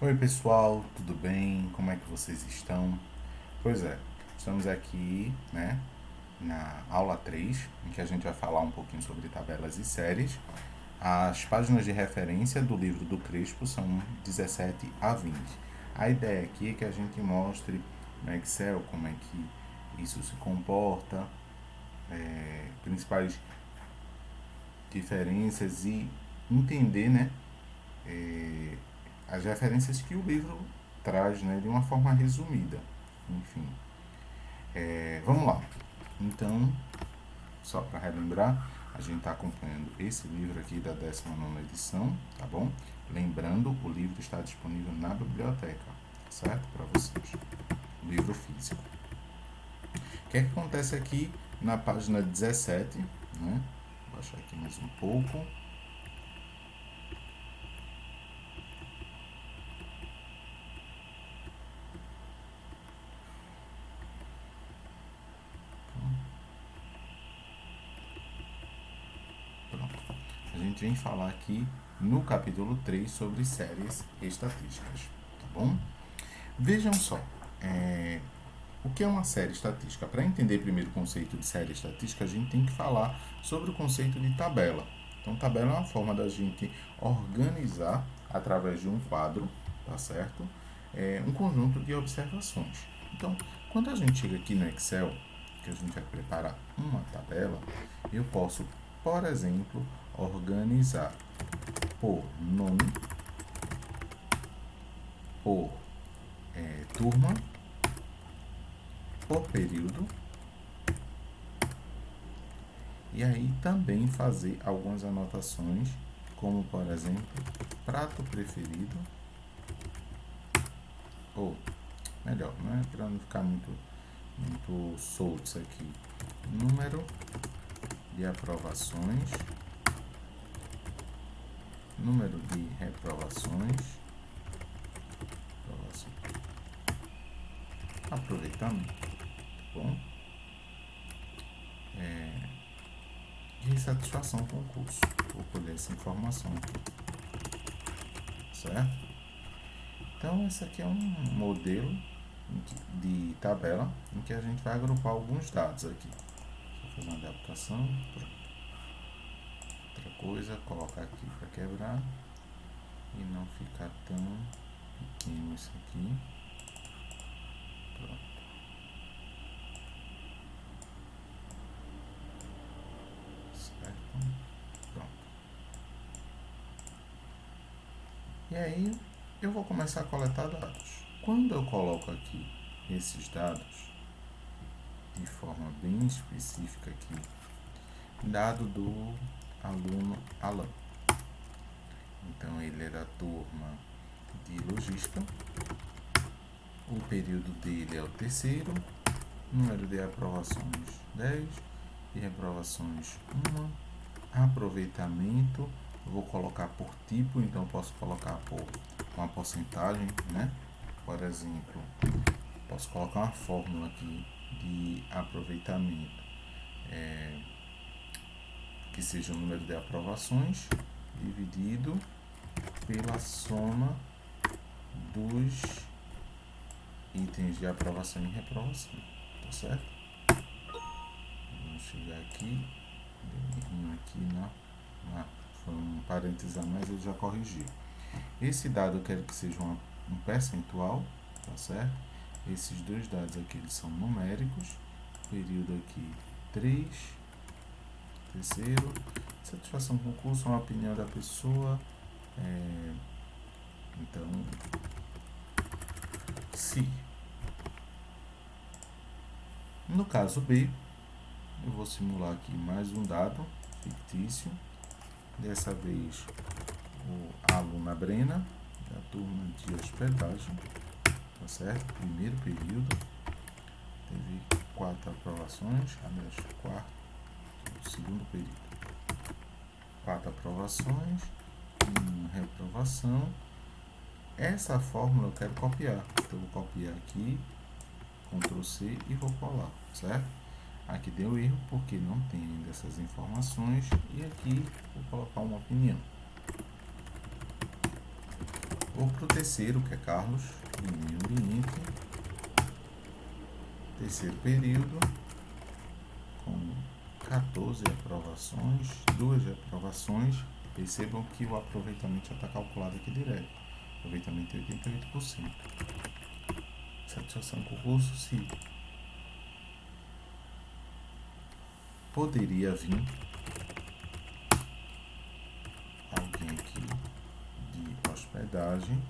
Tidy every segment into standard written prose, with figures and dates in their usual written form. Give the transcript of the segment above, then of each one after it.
Oi pessoal, tudo bem? Como é que vocês estão? Pois é, estamos aqui, né, na aula 3, em que a gente vai falar um pouquinho sobre tabelas e séries. As páginas de referência do livro do Crespo são 17 a 20. A ideia aqui é que a gente mostre no Excel como é que isso se comporta, principais diferenças e entender, né, as referências que o livro traz, né, de uma forma resumida. Enfim, vamos lá. Então, só para relembrar, a gente está acompanhando esse livro aqui da 19ª edição, tá bom? Lembrando, o livro está disponível na biblioteca, certo? Para vocês. O livro físico. O que é que acontece aqui na página 17, né? Vou baixar aqui mais um pouco. Pronto. A gente vem falar aqui no capítulo 3 sobre séries estatísticas, tá bom? Vejam só, o que é uma série estatística? Para entender primeiro o conceito de série estatística, a gente tem que falar sobre o conceito de tabela. Então, tabela é uma forma da gente organizar, através de um quadro, tá certo? Um conjunto de observações. Então, quando a gente chega aqui no Excel, que a gente vai preparar uma tabela, eu posso, por exemplo, organizar por nome, por turma, por período, e aí também fazer algumas anotações, como por exemplo, prato preferido, ou melhor, né, para não ficar muito solto isso aqui, número de aprovações, número de reprovações, aproveitamento, tá bom? E satisfação com o curso. Vou colher essa informação aqui, certo? Então, esse aqui é um modelo de tabela em que a gente vai agrupar alguns dados aqui. Deixa eu fazer uma adaptação. Outra coisa, colocar aqui para quebrar e não ficar tão pequeno isso aqui. Pronto. Certo? Pronto. E aí eu vou começar a coletar dados. Quando eu coloco aqui esses dados de forma bem específica aqui, dado do aluno Alan. Então ele é da turma de logística, o período dele é o terceiro, número de aprovações 10, de reprovações 1, aproveitamento, vou colocar por tipo, então posso colocar por uma porcentagem, né? Por exemplo, posso colocar uma fórmula aqui de aproveitamento, que seja o número de aprovações dividido pela soma dos itens de aprovação e reprovação, tá certo? Vamos chegar aqui, foi um parênteses a mais, ele já corrigiu. Esse dado eu quero que seja um percentual, tá certo? Esses dois dados aqui eles são numéricos, período aqui 3, terceiro, satisfação com o curso, uma opinião da pessoa, então, se no caso B, eu vou simular aqui mais um dado fictício, dessa vez a aluna Brena, da turma de hospedagem, tá certo? Primeiro período, teve 4 aprovações, aliás, segundo período, 4 aprovações, 1 reprovação. Essa fórmula eu quero copiar, então eu vou copiar aqui, Ctrl C e vou colar, certo? Aqui deu erro porque não tem ainda essas informações, e aqui vou colocar uma opinião. Vou para o terceiro, que é Carlos, de meio ambiente. Terceiro período, com 14 aprovações, 2 reprovações. Percebam que o aproveitamento já está calculado aqui direto. Aproveitamento é 88%. Satisfação com o curso, sim. Poderia vir alguém aqui de hospedagem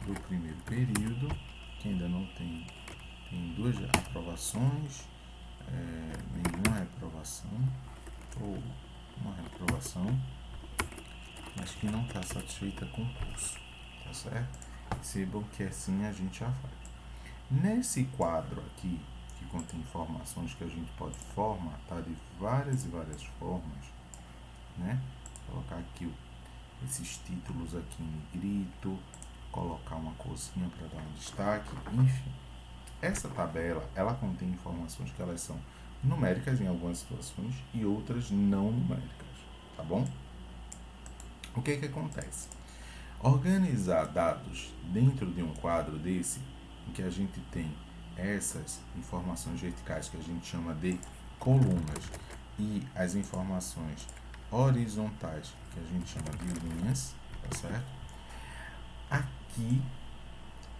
do primeiro período, que ainda não tem 2 aprovações, nenhuma reprovação, ou uma reprovação, mas que não está satisfeita com o curso, tá certo? Percebam que assim a gente já faz. Nesse quadro aqui, que contém informações que a gente pode formatar de várias e várias formas, né? Colocar aqui esses títulos aqui em negrito, colocar uma corzinha para dar um destaque, enfim. Essa tabela, ela contém informações que elas são numéricas em algumas situações e outras não numéricas, tá bom? O que acontece? Organizar dados dentro de um quadro desse, em que a gente tem essas informações verticais que a gente chama de colunas e as informações horizontais que a gente chama de linhas, tá certo? Aqui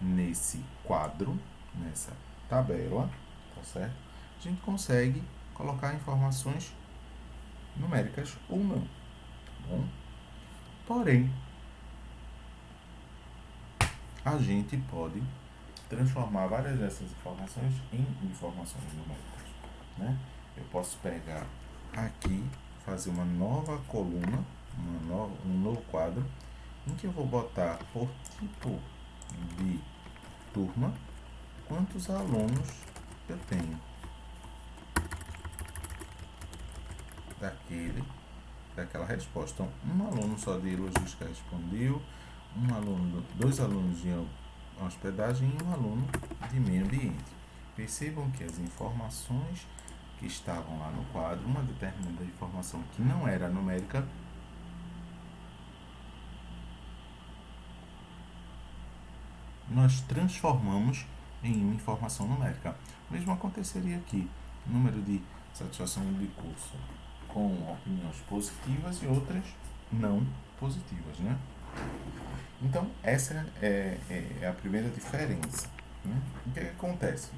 nesse quadro, nessa tabela, tá certo? A gente consegue colocar informações numéricas ou não, tá bom? Porém, a gente pode transformar várias dessas informações em informações numéricas, né? Eu posso pegar aqui, fazer uma nova coluna, um novo quadro, em que eu vou botar por tipo de turma quantos alunos eu tenho daquela resposta. Então, um aluno só de logística respondeu, dois alunos de hospedagem e um aluno de meio ambiente. Percebam que as informações que estavam lá no quadro, uma determinada informação que não era numérica, nós transformamos em uma informação numérica. O mesmo aconteceria aqui, número de satisfação de curso com opiniões positivas e outras não positivas, né? Então, essa é a primeira diferença, né? O que acontece?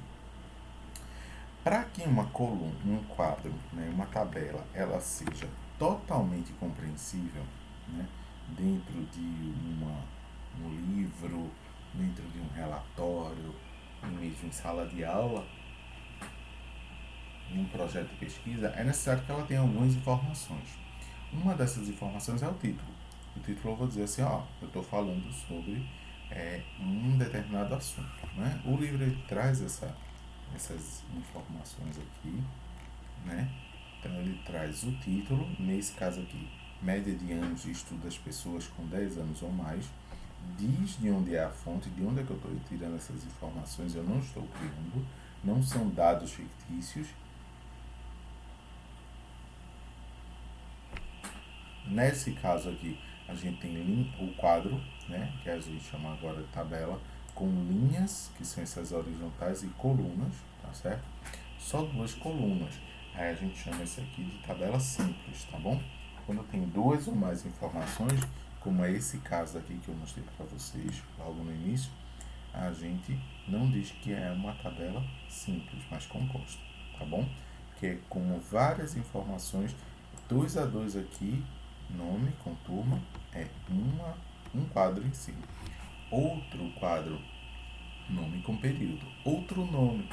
Para que uma coluna, um quadro, né, uma tabela, ela seja totalmente compreensível, né, dentro de um livro, dentro de um relatório, mesmo em sala de aula, em um projeto de pesquisa, é necessário que ela tenha algumas informações. Uma dessas informações é o título. O título eu vou dizer assim, ó, eu estou falando sobre um determinado assunto, né? O livro ele traz essas informações aqui, né? Então ele traz o título, nesse caso aqui, média de anos de estudo das pessoas com 10 anos ou mais, diz de onde é a fonte, de onde é que eu estou tirando essas informações, eu não estou criando, não são dados fictícios. Nesse caso aqui, a gente tem o quadro, né, que a gente chama agora de tabela, com linhas, que são essas horizontais, e colunas, tá certo? Só 2 colunas. Aí a gente chama isso aqui de tabela simples, tá bom? Quando tem 2 ou mais informações, como é esse caso aqui que eu mostrei para vocês logo no início, a gente não diz que é uma tabela simples, mas composta, tá bom? Porque como várias informações, 2 a 2 aqui, nome com turma, é um quadro em si. Outro quadro, nome com período. Outro nome.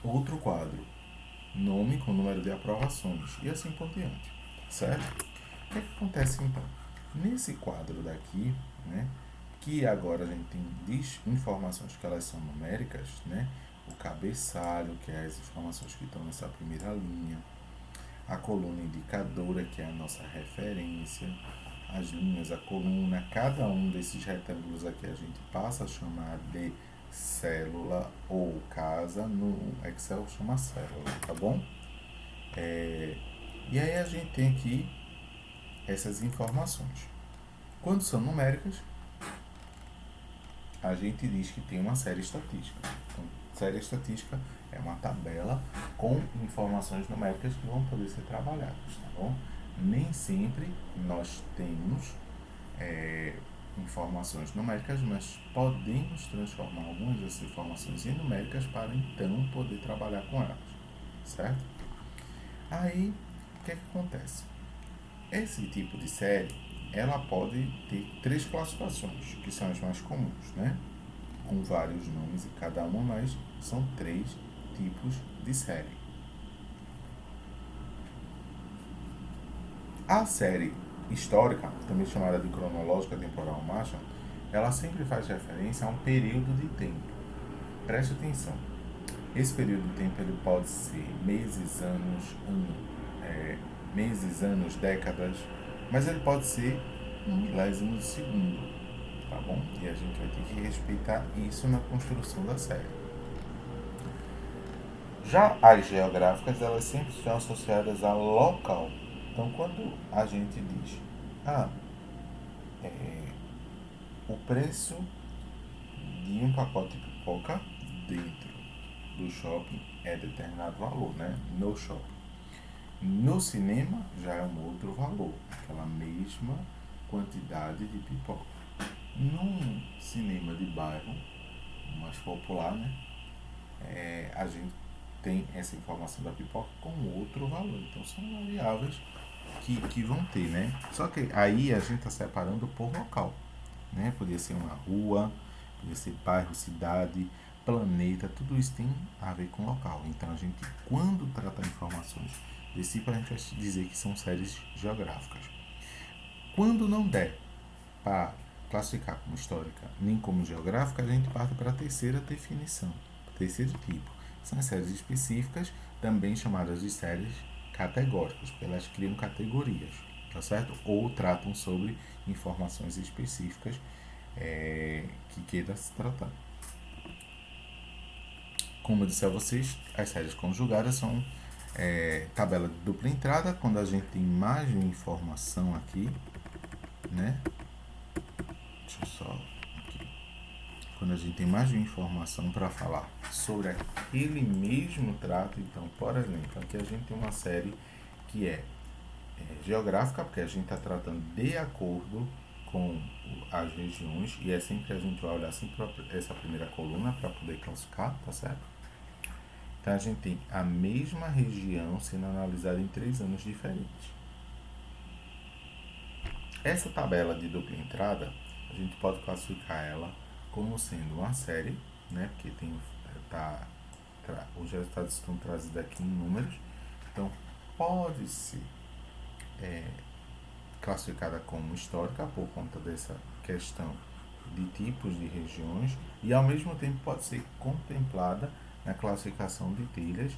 Outro quadro, nome com número de aprovações. E assim por diante, certo? O que acontece então? Nesse quadro daqui, né, que agora a gente tem informações que elas são numéricas, né? O cabeçalho, que é as informações que estão nessa primeira linha, a coluna indicadora, que é a nossa referência, as linhas, a coluna, cada um desses retângulos aqui a gente passa a chamar de célula ou casa, no Excel chama célula, tá bom? E aí a gente tem aqui essas informações. Quando são numéricas, a gente diz que tem uma série estatística. Então, série estatística é uma tabela com informações numéricas que vão poder ser trabalhadas, tá bom? Nem sempre nós temos informações numéricas, mas podemos transformar algumas dessas informações em numéricas para então poder trabalhar com elas, certo? Aí, o que acontece? Esse tipo de série, ela pode ter 3 classificações, que são as mais comuns, né? Com vários nomes em cada uma, mas são 3 tipos de série. A série histórica, também chamada de cronológica temporal Marshall, ela sempre faz referência a um período de tempo. Preste atenção. Esse período de tempo ele pode ser meses, anos, décadas, mas ele pode ser um milésimo de segundo, tá bom? E a gente vai ter que respeitar isso na construção da série. Já as geográficas, elas sempre estão associadas a local. Então, quando a gente diz, o preço de um pacote de pipoca dentro do shopping é determinado valor, né? No shopping. No cinema já é um outro valor, aquela mesma quantidade de pipoca. Num cinema de bairro, mais popular, né? A gente tem essa informação da pipoca com outro valor. Então são variáveis que vão ter, né? Só que aí a gente está separando por local, né? Podia ser uma rua, podia ser bairro, cidade, planeta, tudo isso tem a ver com local. Então a gente, quando trata informações desse tipo, a gente vai dizer que são séries geográficas. Quando não der para classificar como histórica nem como geográfica, a gente parte para a terceira definição, terceiro tipo. São as séries específicas, também chamadas de séries categóricas, porque elas criam categorias, tá certo? Ou tratam sobre informações específicas que queira se tratar. Como eu disse a vocês, as séries conjugadas são tabela de dupla entrada, quando a gente tem mais de uma informação aqui, né? Deixa eu só aqui. Quando a gente tem mais de uma informação para falar sobre aquele mesmo trato, então, por exemplo, aqui a gente tem uma série que é geográfica, porque a gente está tratando de acordo com as regiões, e é sempre a gente vai olhar sempre essa primeira coluna para poder classificar, tá certo? Então a gente tem a mesma região sendo analisada em 3 anos diferentes. Essa tabela de dupla entrada, a gente pode classificar ela como sendo uma série, né? Porque os resultados estão trazidos aqui em números. Então pode ser classificada como histórica por conta dessa questão de tipos de regiões e ao mesmo tempo pode ser contemplada na classificação de trilhas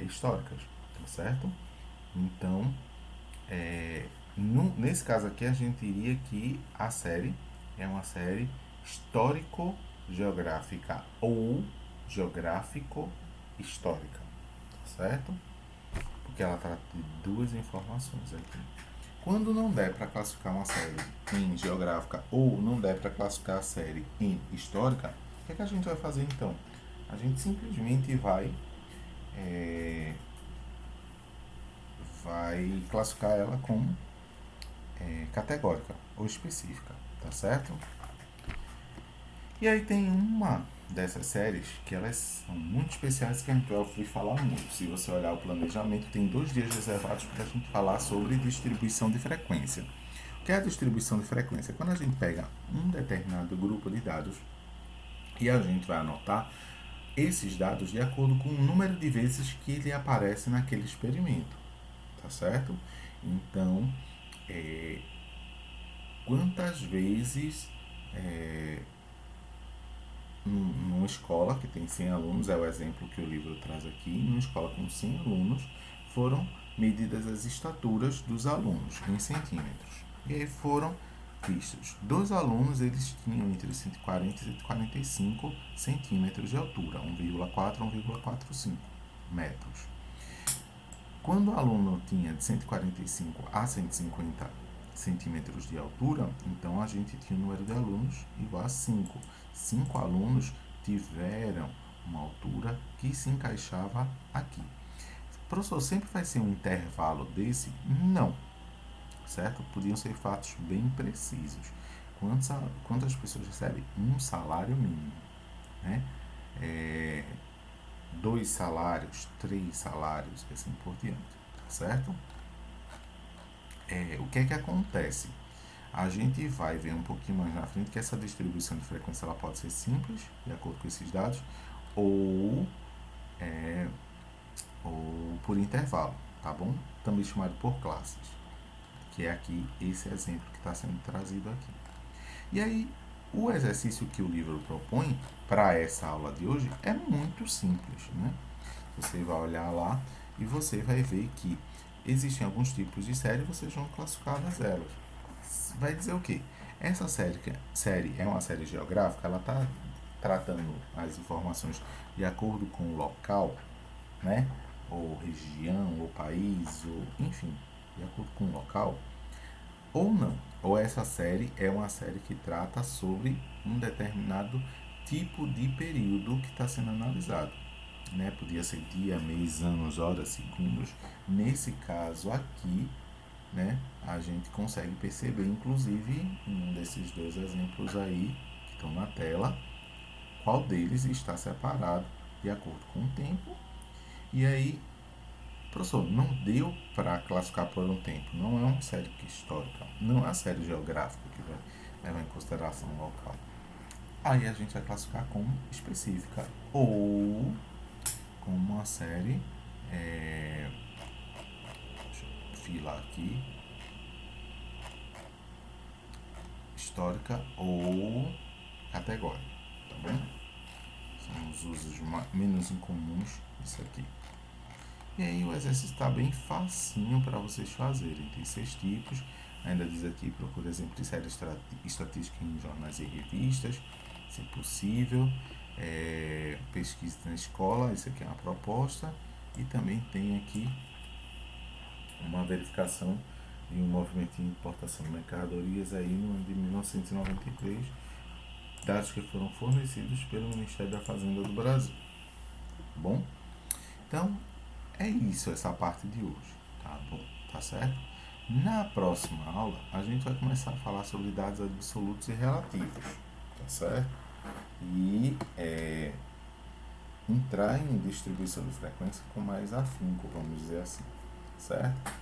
históricas, tá certo? Então, nesse caso aqui a gente diria que a série é uma série histórico-geográfica ou geográfico-histórica, tá certo? Porque ela trata de 2 informações aqui. Quando não der para classificar uma série em geográfica ou não der para classificar a série em histórica, o que a gente vai fazer então? A gente simplesmente vai classificar ela como categórica ou específica, tá certo? E aí tem uma dessas séries que elas são muito especiais que a gente vai ouvir falar muito. Se você olhar o planejamento, tem 2 dias reservados para a gente falar sobre distribuição de frequência. O que é a distribuição de frequência? Quando a gente pega um determinado grupo de dados e a gente vai anotar esses dados de acordo com o número de vezes que ele aparece naquele experimento, tá certo? Então, quantas vezes numa escola que tem 100 alunos, é o exemplo que o livro traz aqui, numa escola com 100 alunos, foram medidas as estaturas dos alunos em centímetros. E aí foram vistos. 2 alunos, eles tinham entre 140 e 145 centímetros de altura, 1,4 a 1,45 metros. Quando o aluno tinha de 145 a 150 centímetros de altura, então a gente tinha um número de alunos igual a 5. 5 alunos tiveram uma altura que se encaixava aqui. Professor, sempre vai ser um intervalo desse? Não, certo? Podiam ser fatos bem precisos. Quantas pessoas recebem? Um salário mínimo, né? 2 salários, 3 salários, e assim por diante, tá certo? O que é que acontece? A gente vai ver um pouquinho mais na frente que essa distribuição de frequência ela pode ser simples, de acordo com esses dados, ou, é, ou por intervalo, tá bom? Também chamado por classes, que é aqui esse exemplo que está sendo trazido aqui. E aí, o exercício que o livro propõe para essa aula de hoje é muito simples, né? Você vai olhar lá e você vai ver que existem alguns tipos de série e vocês vão classificadas elas. Vai dizer o quê? Essa série é uma série geográfica, ela está tratando as informações de acordo com o local, né? Ou região, ou país, ou enfim, de acordo com o local, ou não. Ou essa série é uma série que trata sobre um determinado tipo de período que está sendo analisado. Né? Podia ser dia, mês, anos, horas, segundos. Nesse caso aqui, né, a gente consegue perceber, inclusive, em um desses dois exemplos aí que estão na tela, qual deles está separado de acordo com o tempo. E aí, professor, não deu para classificar por um tempo. Não é uma série histórica, não é uma série geográfica que vai levar em consideração o local. Aí a gente vai classificar como específica ou como uma série. Deixa eu filar aqui. Histórica ou categórica, tá bom? São os usos menos incomuns disso aqui. E aí o exercício está bem facinho para vocês fazerem. Tem 6 tipos. Ainda diz aqui, procura exemplo de série estatística em jornais e revistas, se possível. Pesquisa na escola, isso aqui é uma proposta. E também tem aqui uma verificação de um movimento de importação de mercadorias aí no ano de 1993, dados que foram fornecidos pelo Ministério da Fazenda do Brasil. Bom, então é isso essa parte de hoje, tá bom? Tá certo? Na próxima aula a gente vai começar a falar sobre dados absolutos e relativos, tá certo? E entrar em distribuição de frequência com mais afinco, vamos dizer assim, certo?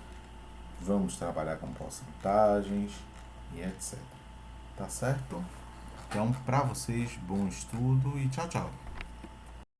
Vamos trabalhar com porcentagens e etc. Tá certo? Então, para vocês, bom estudo e tchau, tchau.